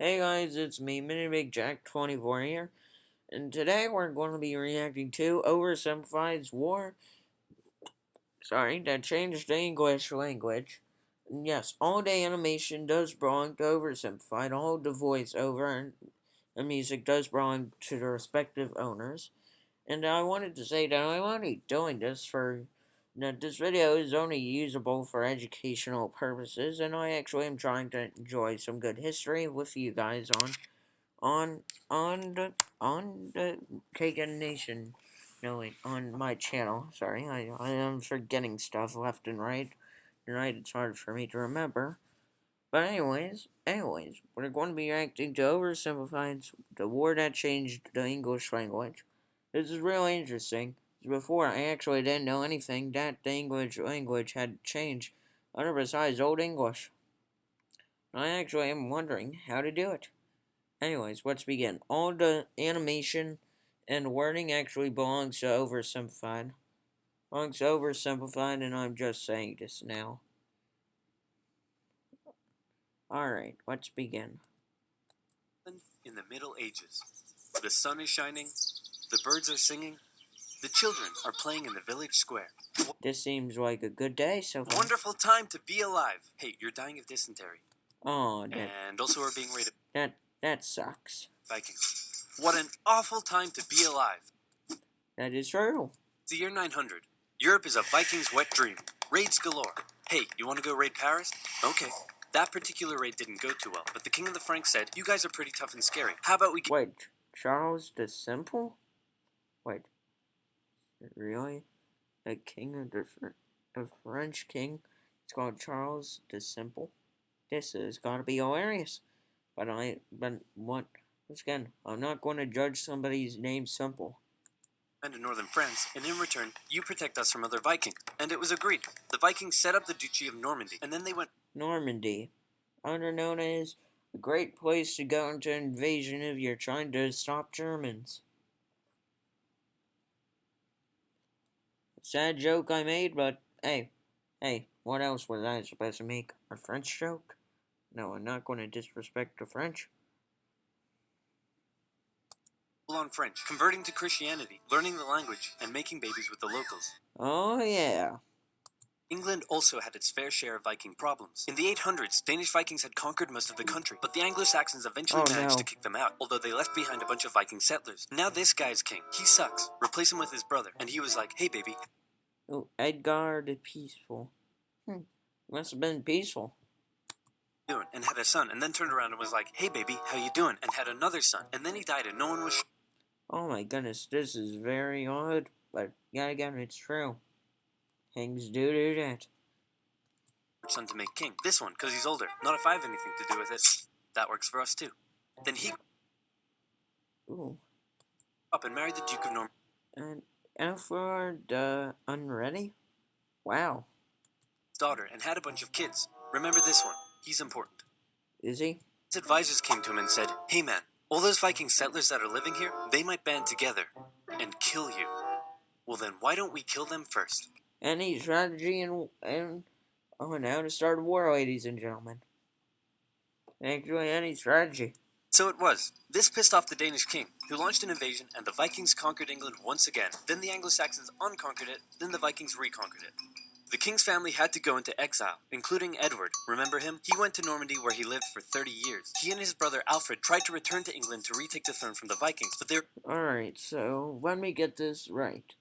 Hey guys, it's me, Mini Big Jack 24 here, and today we're going to be reacting to Oversimplified's War. That changed the English language. And yes, all the animation does belong to Oversimplified, all the voiceover and music does belong to the respective owners. And I wanted to say that I'm only doing this that this video is only usable for educational purposes, and I actually am trying to enjoy some good history with you guys on on the Kagan Nation. No wait, on my channel. Sorry, I am forgetting stuff left and right. Right, it's hard for me to remember. But anyways, we're going to be reacting to Oversimplified, the war that changed the English language. This is really interesting. Before, I actually didn't know anything that the English language had changed, other besides Old English. I actually am wondering how to do it. Anyways, let's begin. All the animation and wording actually belongs to Oversimplified. And I'm just saying this now. Alright, let's begin. In the Middle Ages, the sun is shining, the birds are singing, the children are playing in the village square. This seems like a good day so far. Wonderful time to be alive. Hey, you're dying of dysentery. Oh, and also are being raided that sucks. Vikings. What an awful time to be alive. That is true. It's the year 900. Europe is a Viking's wet dream. Raids galore. Hey, you want to go raid Paris? Okay. That particular raid didn't go too well, but the King of the Franks said, you guys are pretty tough and scary. How about we... Wait, Charles the Simple? Wait, really? A king of a French king? It's called Charles the Simple? This has got to be hilarious. But what? Once again, I'm not going to judge somebody's name simple. And in northern France, and in return, you protect us from other Vikings. And it was agreed. The Vikings set up the Duchy of Normandy, and then they went... Normandy, under known as a great place to go into invasion if you're trying to stop Germans. Sad joke I made, but hey, what else was I supposed to make? A French joke? No, I'm not going to disrespect the French. On French, converting to Christianity, learning the language, and making babies with the locals. Oh, yeah. England also had its fair share of Viking problems. In the 800s, Danish Vikings had conquered most of the country, but the Anglo-Saxons eventually managed to kick them out, although they left behind a bunch of Viking settlers. Now this guy's king. He sucks. Replace him with his brother. And he was like, hey baby. Oh, Edgar the Peaceful. Must have been peaceful. And had a son, and then turned around and was like, hey baby, how you doing? And had another son. And then he died and no one was... Oh my goodness, this is very odd, but yeah, again, it's true. Kings do that. Son to make king. This one, because he's older. Not if I have anything to do with it. That works for us too. Then he... Ooh. Up and married the Duke of Normandy. And Alfred the Unready? Wow. Daughter, and had a bunch of kids. Remember this one. He's important. Is he? His advisors came to him and said, hey man, all those Viking settlers that are living here, they might band together and kill you. Well then, why don't we kill them first? Any strategy and now to start a war, ladies and gentlemen. Actually, any strategy. So it was. This pissed off the Danish king, who launched an invasion, and the Vikings conquered England once again. Then the Anglo-Saxons unconquered it, then the Vikings reconquered it. The king's family had to go into exile, including Edward. Remember him? He went to Normandy where he lived for 30 years. He and his brother Alfred tried to return to England to retake the throne from the Vikings, but they're... Alright, so let me get this right.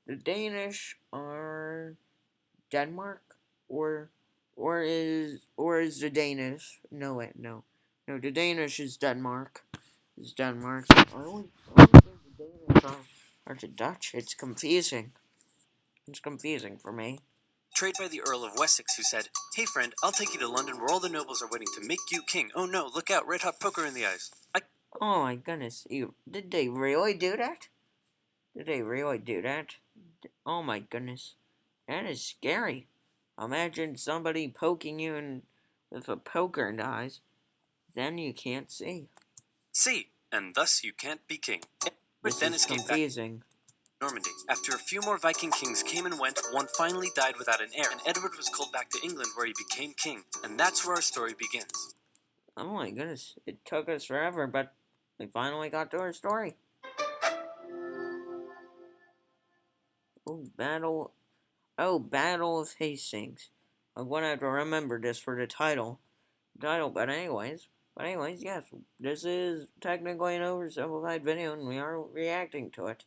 The Danish are Denmark? Or is the Danish... No, wait, no. No, the Danish is Denmark. It's Denmark. I always think the Danish are the Dutch. It's confusing. It's confusing for me. Trade by the Earl of Wessex, who said, hey friend, I'll take you to London where all the nobles are waiting to make you king. Oh no, look out, red hot poker in the eyes. Oh my goodness, did they really do that? Did they really do that? Oh my goodness, that is scary. Imagine somebody poking you with a poker in the eyes. Then you can't see. See, and thus you can't be king. This then is confusing. Normandy. After a few more Viking kings came and went, one finally died without an heir, and Edward was called back to England where he became king. And that's where our story begins. Oh my goodness, it took us forever, but we finally got to our story. Oh, Battle of Hastings. I'm gonna have to remember this for the title, but anyways, yes, this is technically an oversimplified video, and we are reacting to it.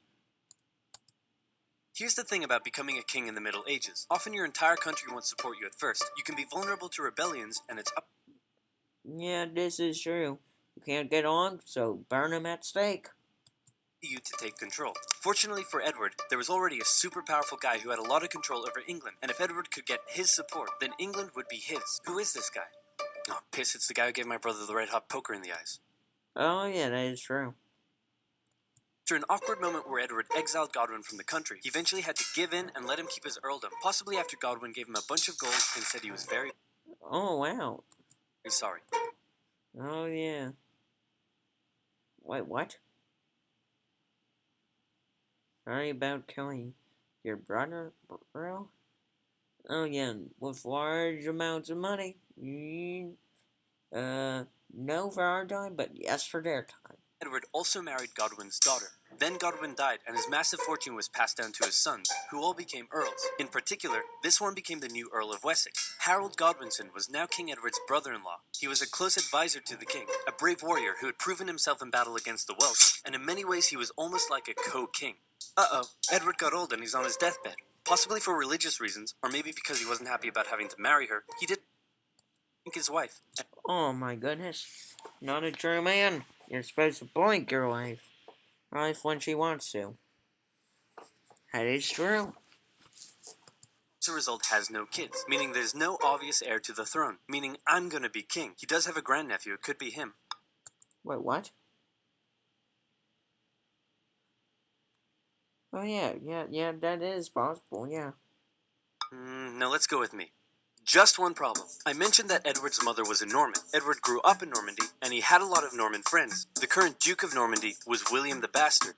Here's the thing about becoming a king in the Middle Ages. Often your entire country won't support you at first. You can be vulnerable to rebellions, and it's up Yeah, this is true. You can't get on, so burn him at stake. to you to take control. Fortunately for Edward, there was already a super powerful guy who had a lot of control over England, and if Edward could get his support, then England would be his. Who is this guy? Oh, piss, it's the guy who gave my brother the red hot poker in the eyes. Oh yeah, that is true. After an awkward moment where Edward exiled Godwin from the country, he eventually had to give in and let him keep his earldom, possibly after Godwin gave him a bunch of gold and said he was very Oh wow. sorry. Oh yeah. Wait, what? Sorry about killing your brother, bro? Oh yeah, with large amounts of money. No for our time, but yes for their time. Edward also married Godwin's daughter. Then Godwin died, and his massive fortune was passed down to his sons, who all became earls. In particular, this one became the new Earl of Wessex. Harold Godwinson was now King Edward's brother-in-law. He was a close advisor to the king, a brave warrior who had proven himself in battle against the Welsh, and in many ways he was almost like a co-king. Uh-oh, Edward got old and he's on his deathbed. Possibly for religious reasons, or maybe because he wasn't happy about having to marry her, he did think his wife. Oh my goodness. Not a true man. You're supposed to blink your life when she wants to. That is true. As a result, has no kids, meaning there's no obvious heir to the throne, meaning I'm gonna be king. He does have a grandnephew, it could be him. Wait, what? Oh yeah, that is possible, yeah. No, let's go with me. Just one problem. I mentioned that Edward's mother was a Norman. Edward grew up in Normandy, and he had a lot of Norman friends. The current Duke of Normandy was William the Bastard.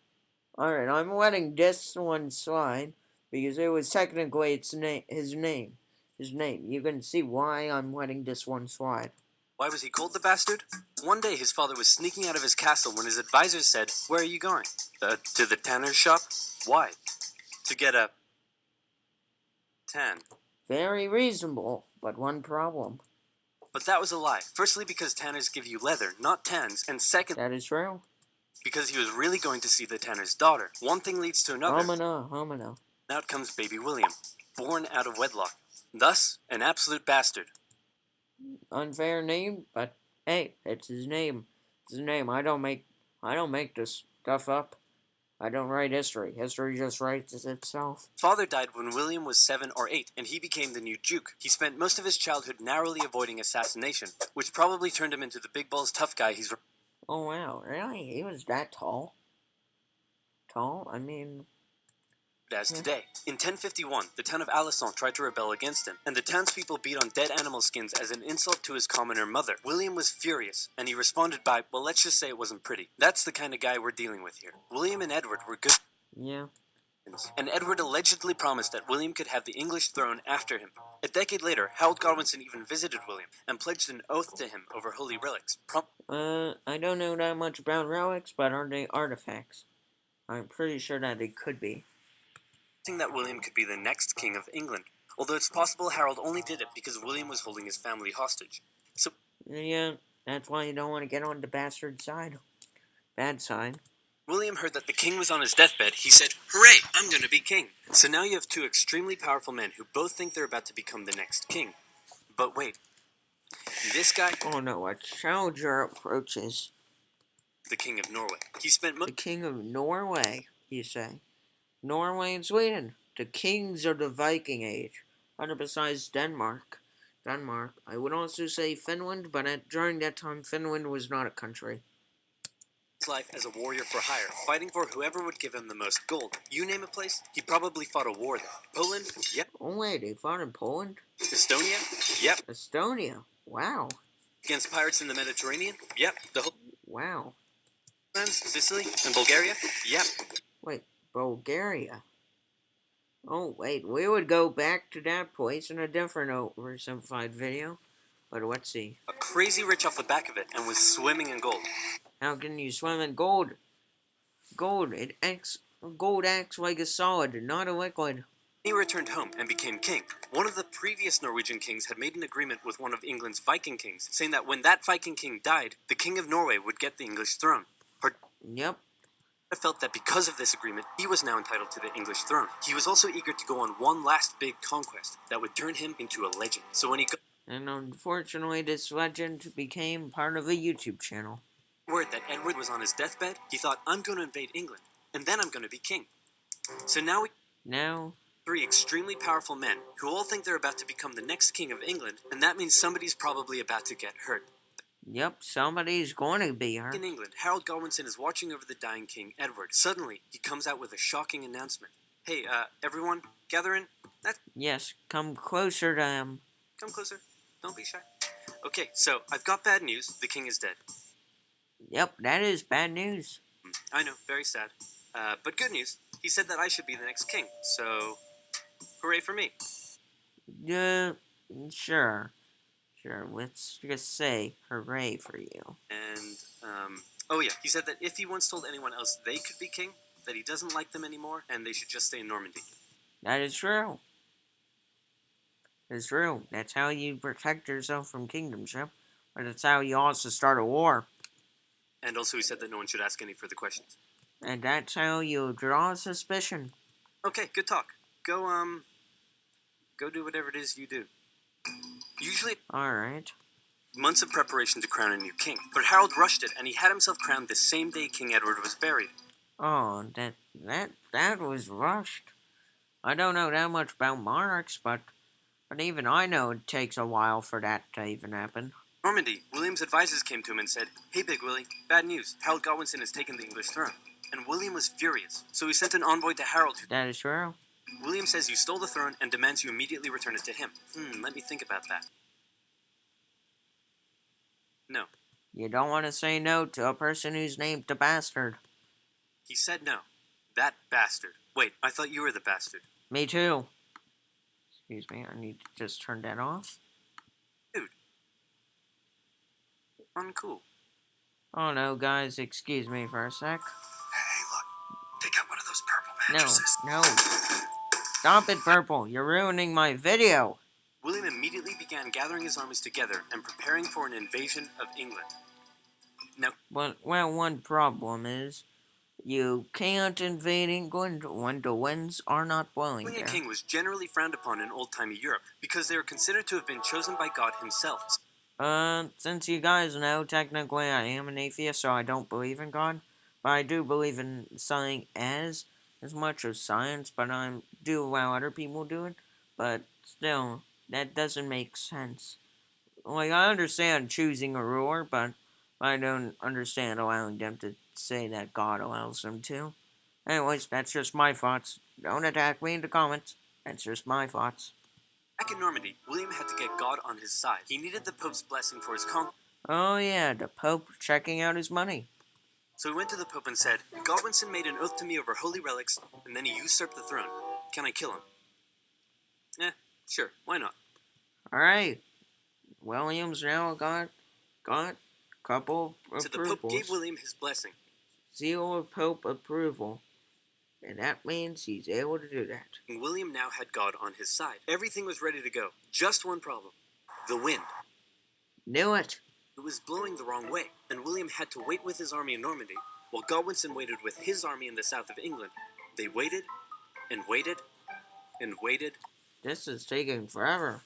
Alright, I'm letting this one slide because it was technically his name. His name. You can see why I'm letting this one slide. Why was he called the Bastard? One day his father was sneaking out of his castle when his advisors said, "Where are you going?" To the tanner's shop? Why? To get a tan. Very reasonable, but one problem. But that was a lie. Firstly, because tanners give you leather, not tans, and second, That is true. because he was really going to see the tanner's daughter. One thing leads to another. Homino. Out comes baby William, born out of wedlock. Thus, an absolute bastard. Unfair name, but hey, it's his name. It's his name. I don't make this stuff up. I don't write history. History just writes itself. Father died when William was 7 or 8, and he became the new Duke. He spent most of his childhood narrowly avoiding assassination, which probably turned him into the big balls tough guy he's Oh wow, really? He was that tall? Tall? I mean, as today. In 1051, the town of Alençon tried to rebel against him, and the townspeople beat on dead animal skins as an insult to his commoner mother. William was furious, and he responded by, well, let's just say it wasn't pretty. That's the kind of guy we're dealing with here. William and Edward were good, yeah. and Edward allegedly promised that William could have the English throne after him. A decade later, Harold Godwinson even visited William, and pledged an oath to him over holy relics. I don't know that much about relics, but are they artifacts? I'm pretty sure that they could be. That William could be the next king of England, although it's possible Harold only did it because William was holding his family hostage. So, Yeah, that's why you don't want to get on the bastard side. Bad side. William heard that the king was on his deathbed. He said, "Hooray, I'm going to be king." So now you have two extremely powerful men who both think they're about to become the next king. But wait, this guy, Oh no, a challenger approaches. the king of Norway. He spent The king of Norway, you say? Norway and Sweden, the kings of the Viking Age. Other besides Denmark. I would also say Finland, but during that time, Finland was not a country. his life as a warrior for hire, fighting for whoever would give him the most gold. You name a place, he probably fought a war there. Poland? Yep. Oh wait, they fought in Poland? Estonia? Yep. Estonia? Wow. Against pirates in the Mediterranean? Yep. The whole Wow. lands, Sicily, and Bulgaria? Yep. Wait, Bulgaria? Oh wait, we would go back to that place in a different oversimplified video. But let's see. crazy rich off the back of it and was swimming in gold. How can you swim in gold? Gold acts like a solid, not a liquid. He returned home and became king. One of the previous Norwegian kings had made an agreement with one of England's Viking kings, saying that when that Viking king died, the king of Norway would get the English throne. Yep. Felt that because of this agreement, he was now entitled to the English throne. He was also eager to go on one last big conquest that would turn him into a legend. So when he got And unfortunately, this legend became part of a YouTube channel. word that Edward was on his deathbed, he thought, I'm going to invade England, and then I'm going to be king. So now we Now, three extremely powerful men who all think they're about to become the next king of England, and that means somebody's probably about to get hurt. yep, somebody's going to be In hurt. England, Harold Godwinson is watching over the dying king, Edward. Suddenly, he comes out with a shocking announcement. Hey, everyone, gather in. Yes, come closer to him. Come closer. Don't be shy. Okay, so I've got bad news. The king is dead. Yep, that is bad news. I know, very sad. But good news. He said that I should be the next king, so hooray for me. Sure. Let's just say hooray for you. And, oh yeah, he said that if he once told anyone else they could be king, that he doesn't like them anymore, and they should just stay in Normandy. That is true. It's true. That's how you protect yourself from kingdomship. But it's how you also start a war. And also he said that no one should ask any further questions. And that's how you draw suspicion. Okay, good talk. Go do whatever it is you do. Usually Alright. months of preparation to crown a new king, but Harold rushed it, and he had himself crowned the same day King Edward was buried. Oh, that was rushed. I don't know that much about monarchs, but even I know it takes a while for that to even happen. Normandy, William's advisors came to him and said, Hey Big Willie, bad news, Harold Godwinson has taken the English throne. And William was furious, so he sent an envoy to Harold. That is true. William says you stole the throne and demands you immediately return it to him. Let me think about that. No. You don't want to say no to a person who's named the bastard. He said no. That bastard. Wait, I thought you were the bastard. Me too. Excuse me, I need to just turn that off. Dude. Uncool. Oh no, guys, excuse me for a sec. Hey, look. Take out one of those purple mattresses. No. Stop it, Purple. You're ruining my video. William immediately began gathering his armies together and preparing for an invasion of England. Now, Well, one problem is you can't invade England when the winds are not blowing being a there. king was generally frowned upon in old-timey Europe because they were considered to have been chosen by God himself. Since you guys know, technically I am an atheist, so I don't believe in God. But I do believe in something as much as science, but I do allow other people to do it. But still, that doesn't make sense. Like, I understand choosing a ruler, but I don't understand allowing them to say that God allows them to. Anyways, that's just my thoughts. Don't attack me in the comments. That's just my thoughts. Back in Normandy, William had to get God on his side. He needed the Pope's blessing for his conquest. Oh yeah, the Pope checking out his money. So he went to the Pope and said, Godwinson made an oath to me over holy relics, and then he usurped the throne. Can I kill him? Sure, why not? Alright. William's now got couple of So the Pope approvals. gave William his blessing. Seal of Pope approval. And that means he's able to do that. And William now had God on his side. Everything was ready to go. Just one problem. The wind. Knew it. It was blowing the wrong way, and William had to wait with his army in Normandy, while Godwinson waited with his army in the south of England. They waited, and waited, and waited. This is taking forever.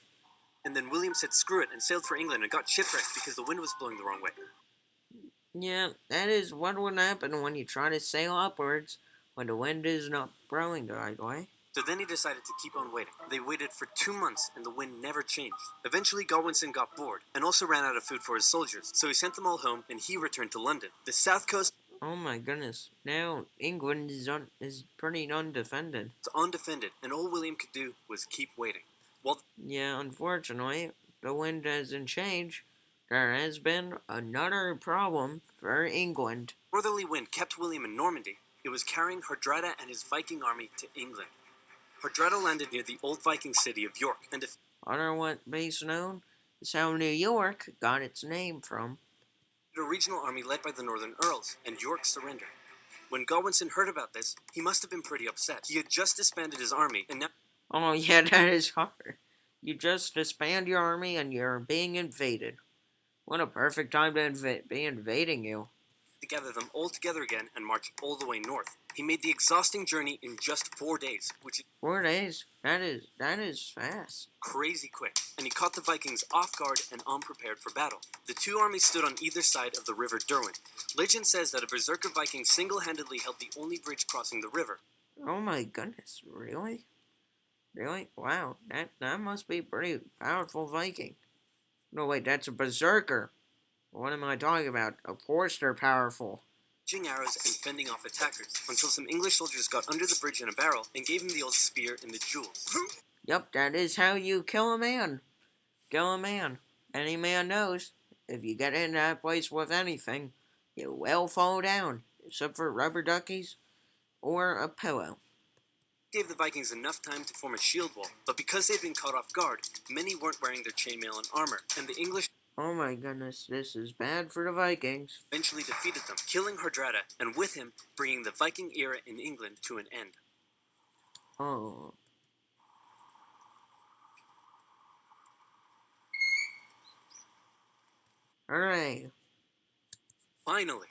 And then William said screw it and sailed for England and got shipwrecked because the wind was blowing the wrong way. Yeah, that is what would happen when you try to sail upwards when the wind is not blowing the right way. So then he decided to keep on waiting. They waited for 2 months and the wind never changed. Eventually Godwinson got bored and also ran out of food for his soldiers, so he sent them all home and he returned to London. The south coast Oh my goodness. Now England is pretty undefended. was undefended, and all William could do was keep waiting. Yeah, unfortunately, the wind hasn't changed. There has been another problem for England. The northerly wind kept William in Normandy. It was carrying Hardrada and his Viking army to England. Hardrada landed near the old Viking city of York, and Otherwise known It's how New York got its name from. A regional army led by the Northern Earls, and York surrendered. When Godwinson heard about this, he must have been pretty upset. He had just disbanded his army, and now Oh, yeah, that is hard. You just disband your army and you're being invaded. What a perfect time to be invading you. to gather them all together again and march all the way north. He made the exhausting journey in just 4 days, which is 4 days? That is fast. crazy quick, and he caught the Vikings off guard and unprepared for battle. The two armies stood on either side of the River Derwent. Legend says that a berserker Viking single-handedly held the only bridge crossing the river. Oh my goodness, really? Really? Wow, that must be a pretty powerful Viking. No, wait, that's a berserker. What am I talking about? Of course they're powerful. Shooting arrows and fending off attackers, until some English soldiers got under the bridge in a barrel and gave him the old spear in the jewels. Yep, that is how you kill a man. Kill a man. Any man knows. If you get in that place with anything, you will fall down. Except for rubber duckies or a pillow. Gave the Vikings enough time to form a shield wall, but because they'd been caught off guard, many weren't wearing their chainmail and armor, and the English Oh my goodness, this is bad for the Vikings. eventually defeated them, killing Hardrada, and with him, bringing the Viking era in England to an end. Oh. Hooray. Finally!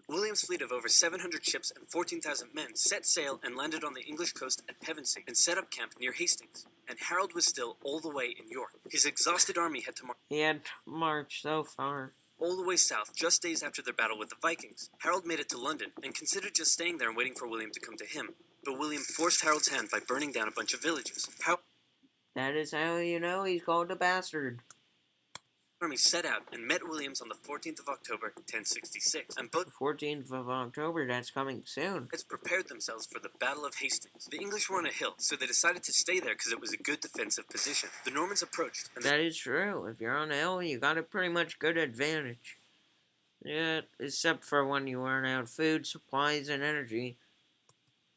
William's fleet of over 700 ships and 14,000 men set sail and landed on the English coast at Pevensey and set up camp near Hastings. And Harold was still all the way in York. His exhausted army had to march He had marched so far. all the way south just days after their battle with the Vikings. Harold made it to London and considered just staying there and waiting for William to come to him. But William forced Harold's hand by burning down a bunch of villages. That is how you know he's called a bastard. Army set out and met Williams on the 14th of October, 1066, and both 14th of October, that's coming soon. sides prepared themselves for the Battle of Hastings. The English were on a hill, so they decided to stay there because it was a good defensive position. The Normans approached, and That is true. If you're on a hill, you got a pretty much good advantage. Yeah, except for when you run out of food, supplies, and energy.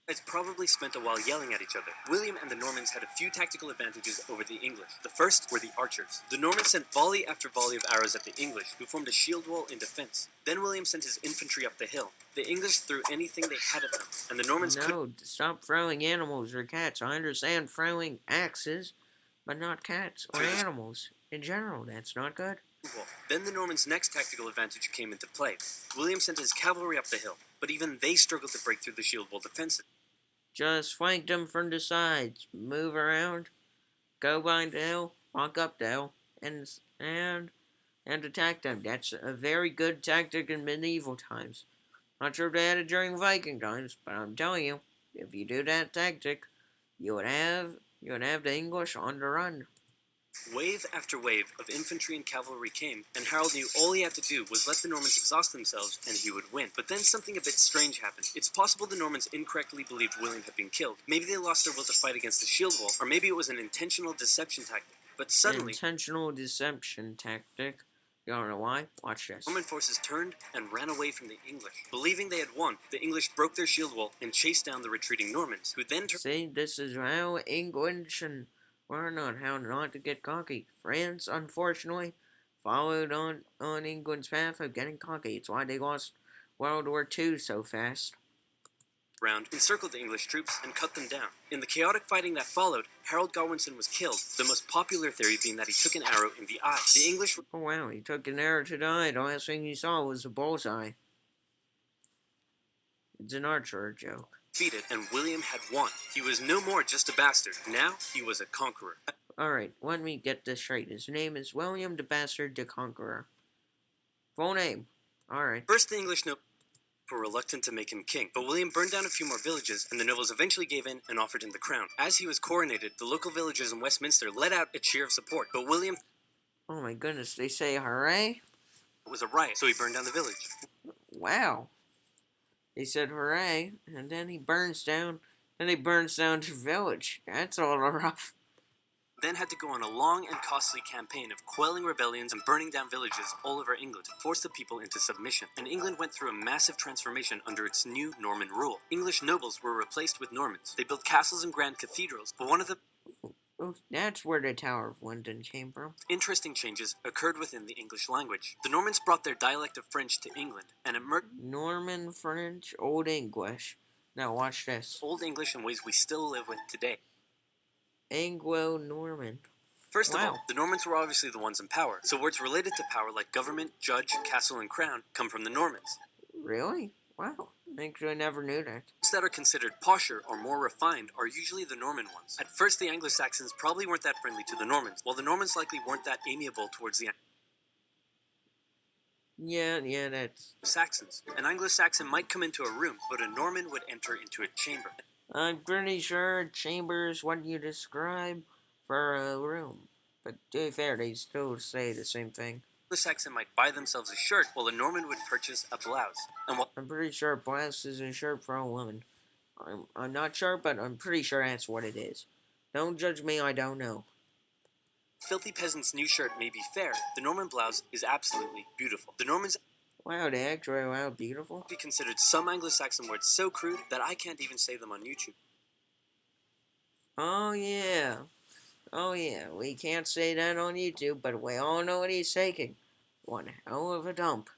sides probably spent a while yelling at each other. William and the Normans had a few tactical advantages over the English. The first were the archers. The Normans sent volley after volley of arrows at the English, who formed a shield wall in defense. Then William sent his infantry up the hill. The English threw anything they had at them, and the Normans could No, stop throwing animals or cats. I understand throwing axes, but not cats or animals. In general, that's not good. wall. Then the Normans' next tactical advantage came into play. William sent his cavalry up the hill, but even they struggled to break through the shield wall defenses. Just flank them from the sides. Move around. Go behind the hill. Walk up the hill. And attack them. That's a very good tactic in medieval times. Not sure if they had it during Viking times, but I'm telling you, if you do that tactic, you would have the English on the run. Wave after wave of infantry and cavalry came, and Harold knew all he had to do was let the Normans exhaust themselves, and he would win. But then something a bit strange happened. It's possible the Normans incorrectly believed William had been killed. Maybe they lost their will to fight against the shield wall, or maybe it was an intentional deception tactic. But suddenly, Intentional deception tactic. You don't know why? Watch this. Norman forces turned and ran away from the English. Believing they had won, the English broke their shield wall and chased down the retreating Normans, who then turned. See, this is how English and learn on how not to get cocky. France, unfortunately, followed on England's path of getting cocky. It's why they lost World War II so fast. Round, encircled the English troops and cut them down. In the chaotic fighting that followed, Harold Godwinson was killed, the most popular theory being that he took an arrow in the eye. The English were Oh wow, he took an arrow to the eye. The last thing he saw was a bullseye. It's an archer joke. defeated, and William had won. He was no more just a bastard. Now he was a conqueror. Alright, let me get this straight. His name is William the Bastard the Conqueror. Full name. Alright. First, the English nobles were reluctant to make him king, but William burned down a few more villages, and the nobles eventually gave in and offered him the crown. As he was coronated, the local villagers in Westminster let out a cheer of support, but William Oh my goodness, they say hooray? it was a riot, so he burned down the village. Wow. He said hooray, and then he burns down the village. That's a little rough. Then had to go on a long and costly campaign of quelling rebellions and burning down villages all over England to force the people into submission. And England went through a massive transformation under its new Norman rule. English nobles were replaced with Normans. They built castles and grand cathedrals, but one of the Oh, that's where the Tower of London came from. Interesting changes occurred within the English language. The Normans brought their dialect of French to England and immersed Norman French, Old English. Now watch this. Old English in ways we still live with today. Anglo-Norman. First of Wow. all, the Normans were obviously the ones in power, so words related to power like government, judge, castle, and crown come from the Normans. Really? Wow. Actually, I never knew that. Words that are considered posher or more refined are usually the Norman ones. At first, the Anglo-Saxons probably weren't that friendly to the Normans, while the Normans likely weren't that amiable towards the Yeah, that's... Saxons. An Anglo-Saxon might come into a room, but a Norman would enter into a chamber. I'm pretty sure chamber is what you describe for a room. But to be fair, they still say the same thing. The Saxon might buy themselves a shirt, while a Norman would purchase a blouse. And while I'm pretty sure blouse is a shirt for a woman. I'm not sure, but I'm pretty sure that's what it is. Don't judge me, I don't know. filthy peasant's new shirt may be fair, the Norman blouse is absolutely beautiful. The Normans Wow, they actually wow beautiful. be considered some Anglo-Saxon words so crude that I can't even say them on YouTube. Oh yeah. Oh yeah, we can't say that on YouTube, but we all know what he's taking. One hell of a dump.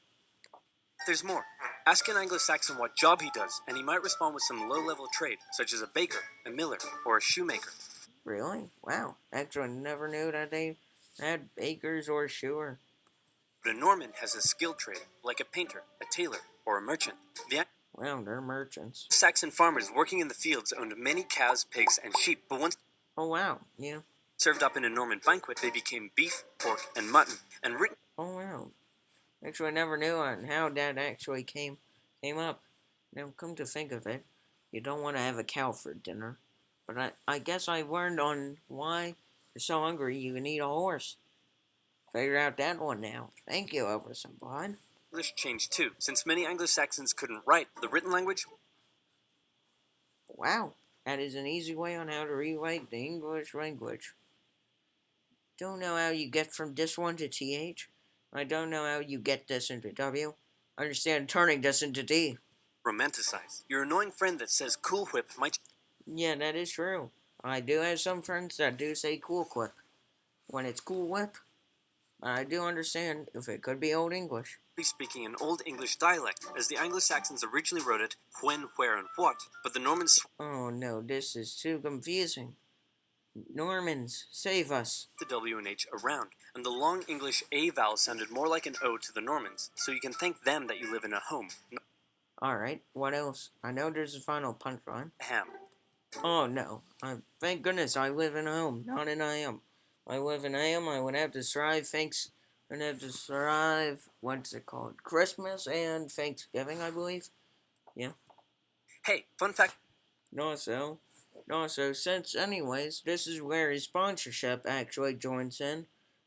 There's more. Ask an Anglo-Saxon what job he does, and he might respond with some low-level trade, such as a baker, a miller, or a shoemaker. Really? Wow. Actually, never knew that they had bakers or shoer. But a Norman has a skilled trade, like a painter, a tailor, or a merchant. The Wow, they're merchants. Saxon farmers working in the fields owned many cows, pigs, and sheep, but once Oh wow, yeah. served up in a Norman banquet, they became beef, pork, and mutton, and written Oh wow. Actually, I never knew on how that actually came up. Now, come to think of it, you don't want to have a cow for dinner. But I guess I learned on why you're so hungry you can eat a horse. Figured out that one now. Thank you, Oversimplified. English changed too, since many Anglo-Saxons couldn't write the written language. Wow, that is an easy way on how to rewrite the English language. Don't know how you get from this one to TH. I don't know how you get this into W. Understand turning this into D. Romanticize. Your annoying friend that says Cool Whip might Yeah, that is true. I do have some friends that do say cool quick when it's cool whip. I do understand if it could be Old English. be speaking an Old English dialect, as the Anglo-Saxons originally wrote it when, where, and what, but the Normans Oh no, this is too confusing. Normans, save us. the W and H around, and the long English A vowel sounded more like an O to the Normans, so you can thank them that you live in a home, not Alright, what else? I know there's a final punchline. a ham. Oh no, thank goodness I live in a home, not an IM. I live in AM, I would have to survive what's it called? Christmas and Thanksgiving, I believe. Yeah. Hey, fun fact. Also, since anyways, this is where his sponsorship actually joins in,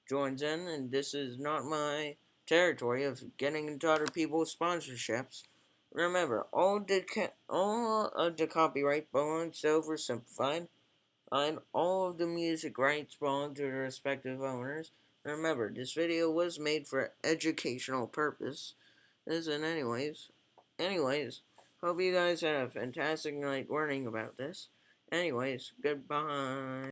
and this is not my territory of getting into other people's sponsorships. Remember, all of the copyright belongs to Oversimplified, and all of the music rights belong to the respective owners. Remember, this video was made for educational purpose. Anyways, hope you guys had a fantastic night learning about this. Anyways, goodbye.